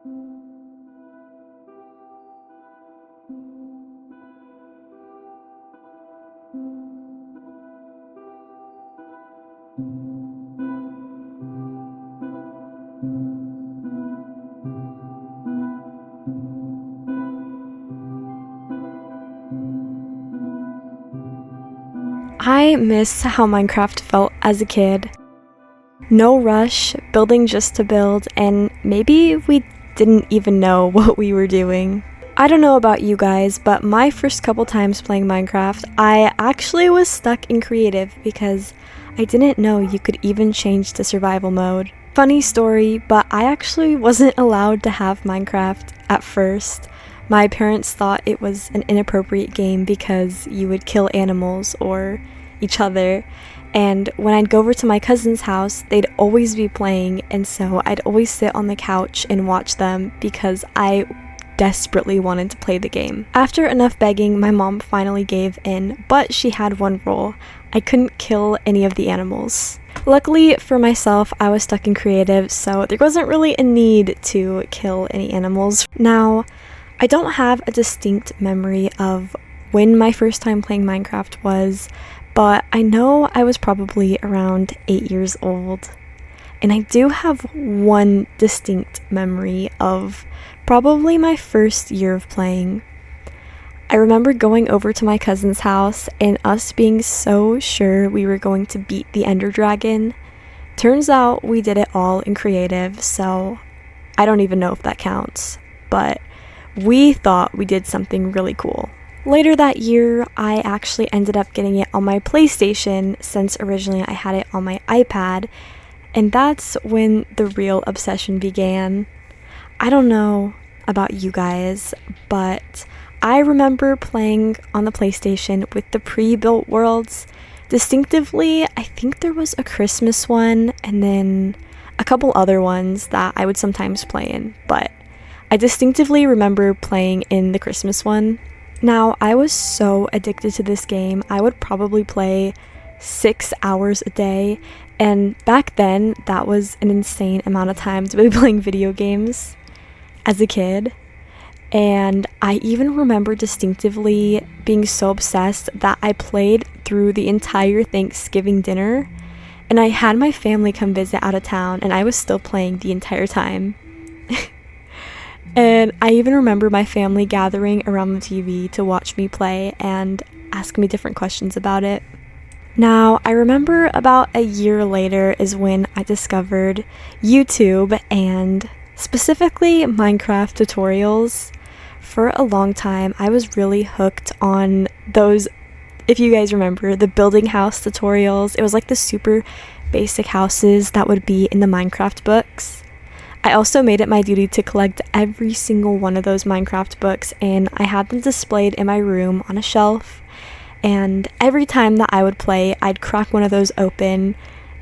I miss how Minecraft felt as a kid. No rush, building just to build, and maybe we didn't even know what we were doing. I don't know about you guys, but my first couple times playing Minecraft, I actually was stuck in creative because I didn't know you could even change to survival mode. Funny story, but I actually wasn't allowed to have Minecraft at first. My parents thought it was an inappropriate game because you would kill animals or each other. And when I'd go over to my cousin's house, they'd always be playing, and so I'd always sit on the couch and watch them because I desperately wanted to play the game. After enough begging, my mom finally gave in, but she had one rule: I couldn't kill any of the animals. Luckily for myself, I was stuck in creative, so there wasn't really a need to kill any animals. Now, I don't have a distinct memory of when my first time playing Minecraft was, but I know I was probably around 8 years old. And I do have one distinct memory of probably my first year of playing. I remember going over to my cousin's house and us being so sure we were going to beat the Ender Dragon. Turns out we did it all in creative, so I don't even know if that counts, but we thought we did something really cool. Later that year, I actually ended up getting it on my PlayStation since originally I had it on my iPad, and that's when the real obsession began. I don't know about you guys, but I remember playing on the PlayStation with the pre-built worlds. Distinctively, I think there was a Christmas one and then a couple other ones that I would sometimes play in, but I distinctively remember playing in the Christmas one. Now, I was so addicted to this game, I would probably play 6 hours a day, and back then, that was an insane amount of time to be playing video games as a kid. And I even remember distinctively being so obsessed that I played through the entire Thanksgiving dinner, and I had my family come visit out of town, and I was still playing the entire time. And I even remember my family gathering around the TV to watch me play and ask me different questions about it. Now, I remember about a year later is when I discovered YouTube and specifically Minecraft tutorials. For a long time, I was really hooked on those, if you guys remember, the building house tutorials. It was like the super basic houses that would be in the Minecraft books. I also made it my duty to collect every single one of those Minecraft books, and I had them displayed in my room on a shelf. And every time that I would play, I'd crack one of those open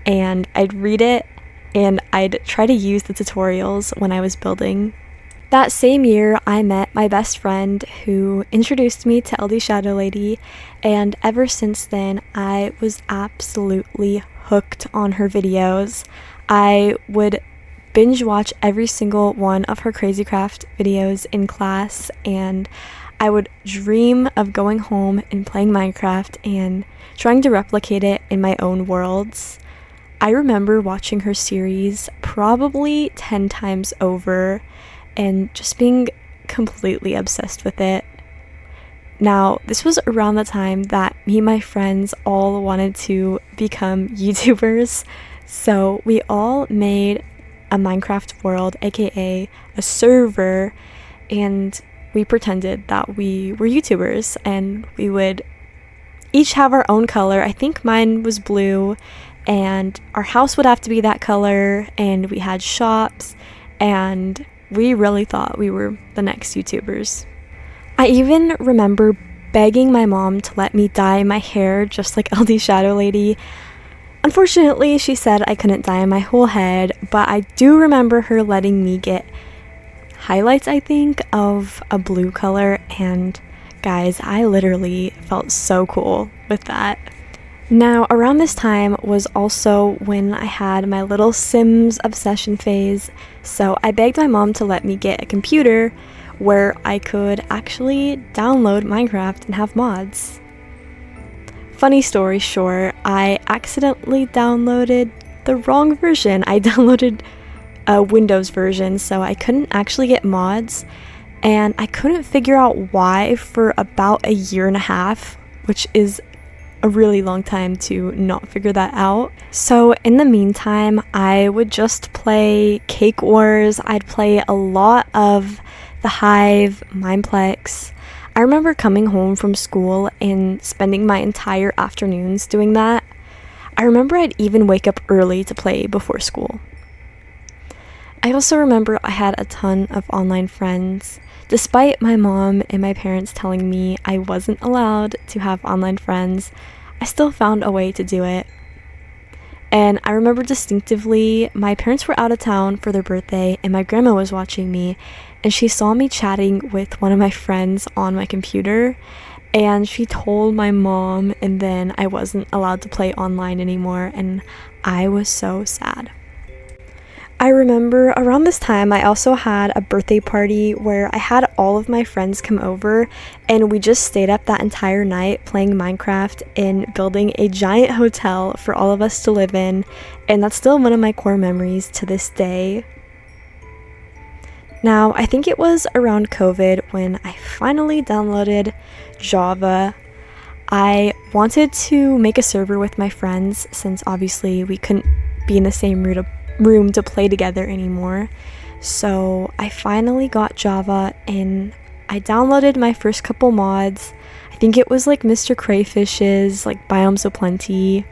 and I'd read it, and I'd try to use the tutorials when I was building. That same year, I met my best friend who introduced me to LD Shadow Lady, and ever since then, I was absolutely hooked on her videos. I would binge watch every single one of her Crazy Craft videos in class, and I would dream of going home and playing Minecraft and trying to replicate it in my own worlds. I remember watching her series probably 10 times over and just being completely obsessed with it. Now, this was around the time that me and my friends all wanted to become YouTubers, so we all made a Minecraft world, aka a server, and we pretended that we were YouTubers, and we would each have our own color. I think mine was blue, and our house would have to be that color, and we had shops, and we really thought we were the next YouTubers. I even remember begging my mom to let me dye my hair just like LD Shadow Lady. Unfortunately, she said I couldn't dye my whole head, but I do remember her letting me get highlights, I think, of a blue color, and guys, I literally felt so cool with that. Now, around this time was also when I had my little Sims obsession phase, so I begged my mom to let me get a computer where I could actually download Minecraft and have mods. Funny story short, I accidentally downloaded the wrong version. I downloaded a Windows version, so I couldn't actually get mods, and I couldn't figure out why for about a year and a half, which is a really long time to not figure that out. So in the meantime, I would just play Cake Wars. I'd play a lot of The Hive, Mineplex. I remember coming home from school and spending my entire afternoons doing that. I remember I'd even wake up early to play before school. I also remember I had a ton of online friends. Despite my mom and my parents telling me I wasn't allowed to have online friends, I still found a way to do it. And I remember distinctively, my parents were out of town for their birthday and my grandma was watching me, and she saw me chatting with one of my friends on my computer, and she told my mom, and then I wasn't allowed to play online anymore, and I was so sad. I remember around this time I also had a birthday party where I had all of my friends come over, and we just stayed up that entire night playing Minecraft and building a giant hotel for all of us to live in, and that's still one of my core memories to this day. Now, I think it was around COVID when I finally downloaded Java. I wanted to make a server with my friends since obviously we couldn't be in the same room to play together anymore. So I finally got Java and I downloaded my first couple mods. I think it was like Mr. Crayfish's, like Biomes of Plenty.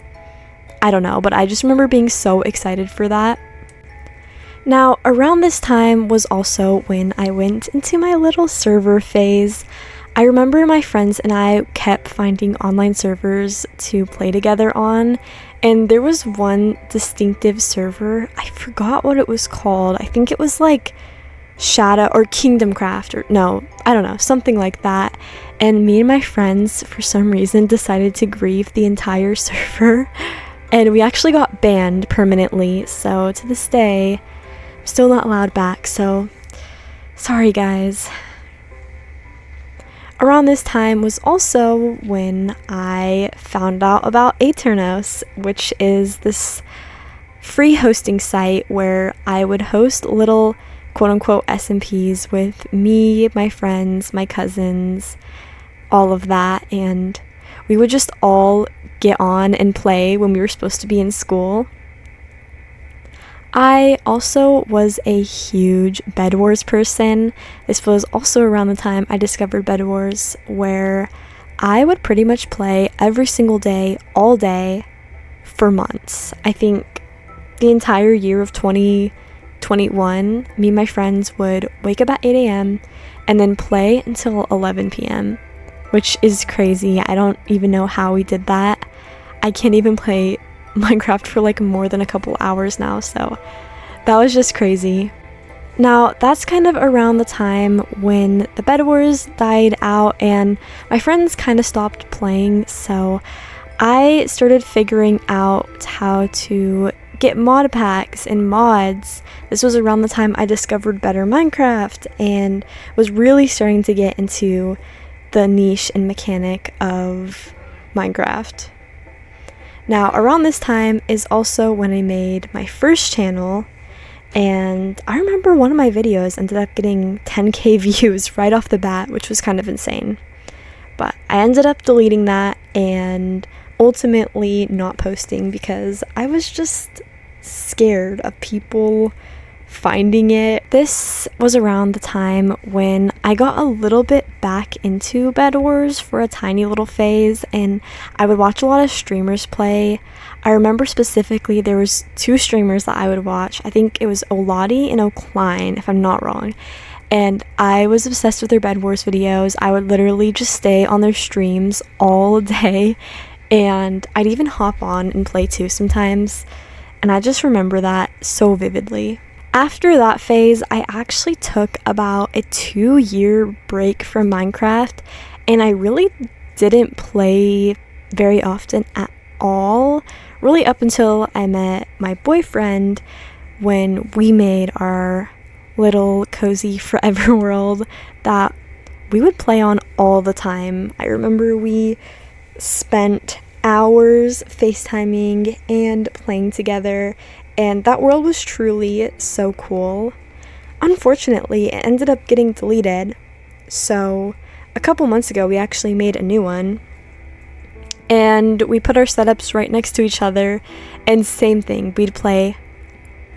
I don't know, but I just remember being so excited for that. Now, around this time was also when I went into my little server phase. I remember my friends and I kept finding online servers to play together on, and there was one distinctive server. I forgot what it was called. I think it was like Shadow or Kingdom Craft, or no, I don't know, something like that. And me and my friends, for some reason, decided to grieve the entire server, and we actually got banned permanently. So to this day, I'm still not allowed back, so sorry guys. Around this time was also when I found out about Aternos, which is this free hosting site where I would host little quote-unquote SMPs with me, my friends, my cousins, all of that, and we would just all get on and play when we were supposed to be in school. I also was a huge Bed Wars person. This was also around the time I discovered Bed Wars, where I would pretty much play every single day, all day, for months. I think the entire year of 2021, me and my friends would wake up at 8 a.m. and then play until 11 p.m., which is crazy. I don't even know how we did that. I can't even play Minecraft for like more than a couple hours now, so that was just crazy. Now, that's kind of around the time when the Bed Wars died out and my friends kind of stopped playing, so I started figuring out how to get mod packs and mods. This was around the time I discovered Better Minecraft and was really starting to get into the niche and mechanic of Minecraft. Now, around this time is also when I made my first channel, and I remember one of my videos ended up getting 10k views right off the bat, which was kind of insane. But I ended up deleting that and ultimately not posting because I was just scared of people finding it. This was around the time when I got a little bit back into Bed Wars for a tiny little phase, and I would watch a lot of streamers play. I remember specifically there was two streamers that I would watch. I think it was Oladi and O'Klein, if I'm not wrong. And I was obsessed with their Bed Wars videos. I would literally just stay on their streams all day, and I'd even hop on and play too sometimes. And I just remember that so vividly. After that phase, I actually took about a 2-year break from Minecraft, and I really didn't play very often at all, really up until I met my boyfriend, when we made our little cozy forever world that we would play on all the time. I remember we spent hours FaceTiming and playing together, and that world was truly so cool. Unfortunately, it ended up getting deleted, so a couple months ago we actually made a new one, and we put our setups right next to each other, and same thing, we'd play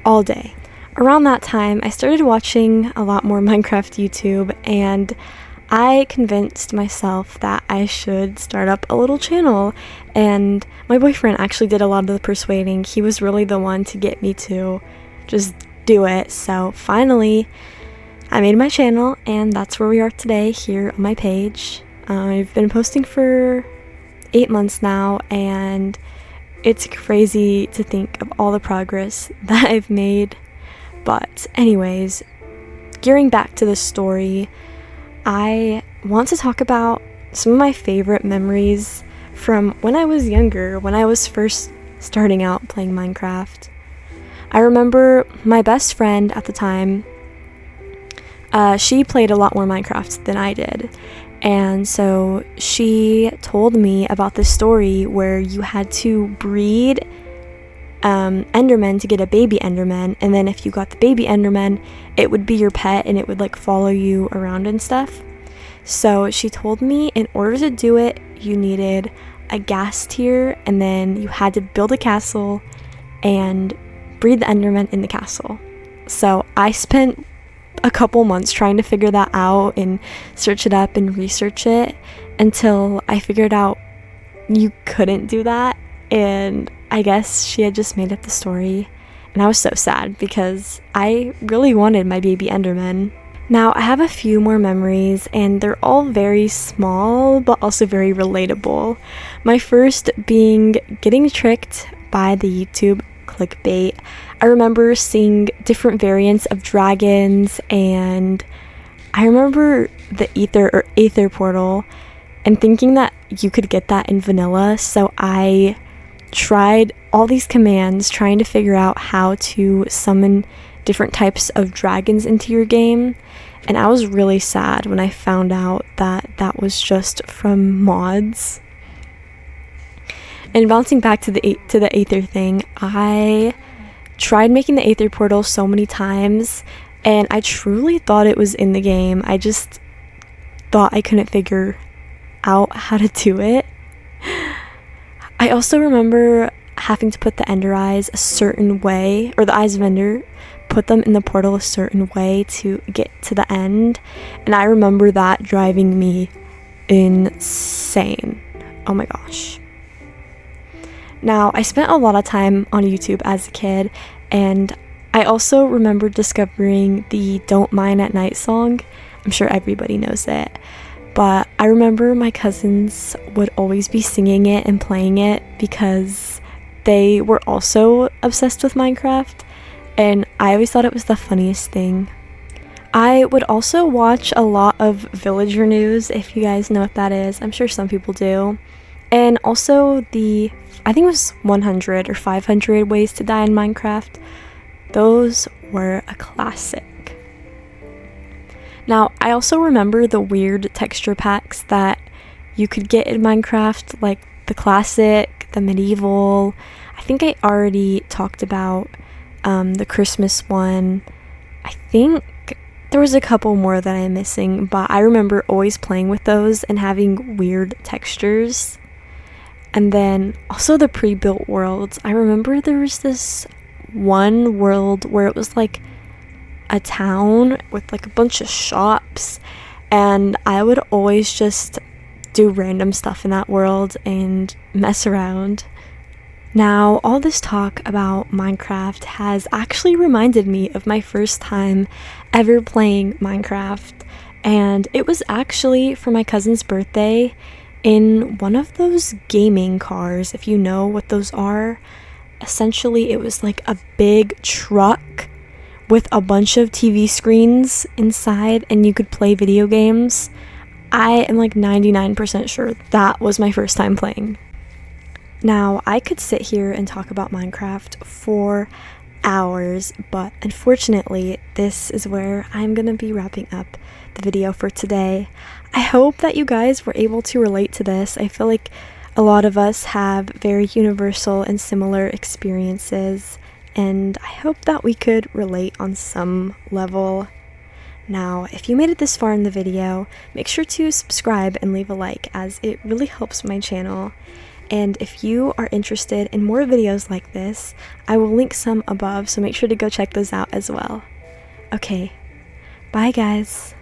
all day. Around that time, I started watching a lot more Minecraft YouTube, and I convinced myself that I should start up a little channel, and my boyfriend actually did a lot of the persuading. He was really the one to get me to just do it. So finally, I made my channel, and that's where we are today here on my page. I've been posting for 8 months now, and it's crazy to think of all the progress that I've made. But anyways, gearing back to the story, I want to talk about some of my favorite memories from when I was younger, when I was first starting out playing Minecraft. I remember my best friend at the time, she played a lot more Minecraft than I did. And so she told me about this story where you had to breed Endermen to get a baby Enderman, and then if you got the baby Enderman, it would be your pet and it would like follow you around and stuff. So she told me in order to do it, you needed a gas tier, and then you had to build a castle and breed the Enderman in the castle. So I spent a couple months trying to figure that out and search it up and research it until I figured out you couldn't do that, and I guess she had just made up the story, and I was so sad because I really wanted my baby Enderman. Now, I have a few more memories, and they're all very small, but also very relatable. My first being getting tricked by the YouTube clickbait. I remember seeing different variants of dragons, and I remember the Aether portal, and thinking that you could get that in vanilla, so I tried all these commands trying to figure out how to summon different types of dragons into your game, and I was really sad when I found out that that was just from mods. And bouncing back to the Aether thing, I tried making the Aether portal so many times, and I truly thought it was in the game. I just thought I couldn't figure out how to do it. I also remember having to put the Ender eyes a certain way, or the eyes of Ender, put them in the portal a certain way to get to the end, and I remember that driving me insane. Oh my gosh. Now, I spent a lot of time on YouTube as a kid, and I also remember discovering the Don't Mine at Night song. I'm sure everybody knows it, but I remember my cousins would always be singing it and playing it because they were also obsessed with Minecraft, and I always thought it was the funniest thing. I would also watch a lot of villager news, if you guys know what that is. I'm sure some people do. And also I think it was 100 or 500 ways to die in Minecraft. Those were a classic. Now, I also remember the weird texture packs that you could get in Minecraft, like the classic, the medieval. I think I already talked about the Christmas one. I think there was a couple more that I'm missing, but I remember always playing with those and having weird textures. And then also the pre-built worlds. I remember there was this one world where it was like a town with like a bunch of shops, and I would always just do random stuff in that world and mess around. Now, all this talk about Minecraft has actually reminded me of my first time ever playing Minecraft, and it was actually for my cousin's birthday in one of those gaming cars, if you know what those are. Essentially, it was like a big truck with a bunch of TV screens inside, and you could play video games. I am like 99% sure that was my first time playing. Now, I could sit here and talk about Minecraft for hours, but unfortunately, this is where I'm gonna be wrapping up the video for today. I hope that you guys were able to relate to this. I feel like a lot of us have very universal and similar experiences, and I hope that we could relate on some level. Now, if you made it this far in the video, make sure to subscribe and leave a like, as it really helps my channel. And if you are interested in more videos like this, I will link some above, so make sure to go check those out as well. Okay, bye guys!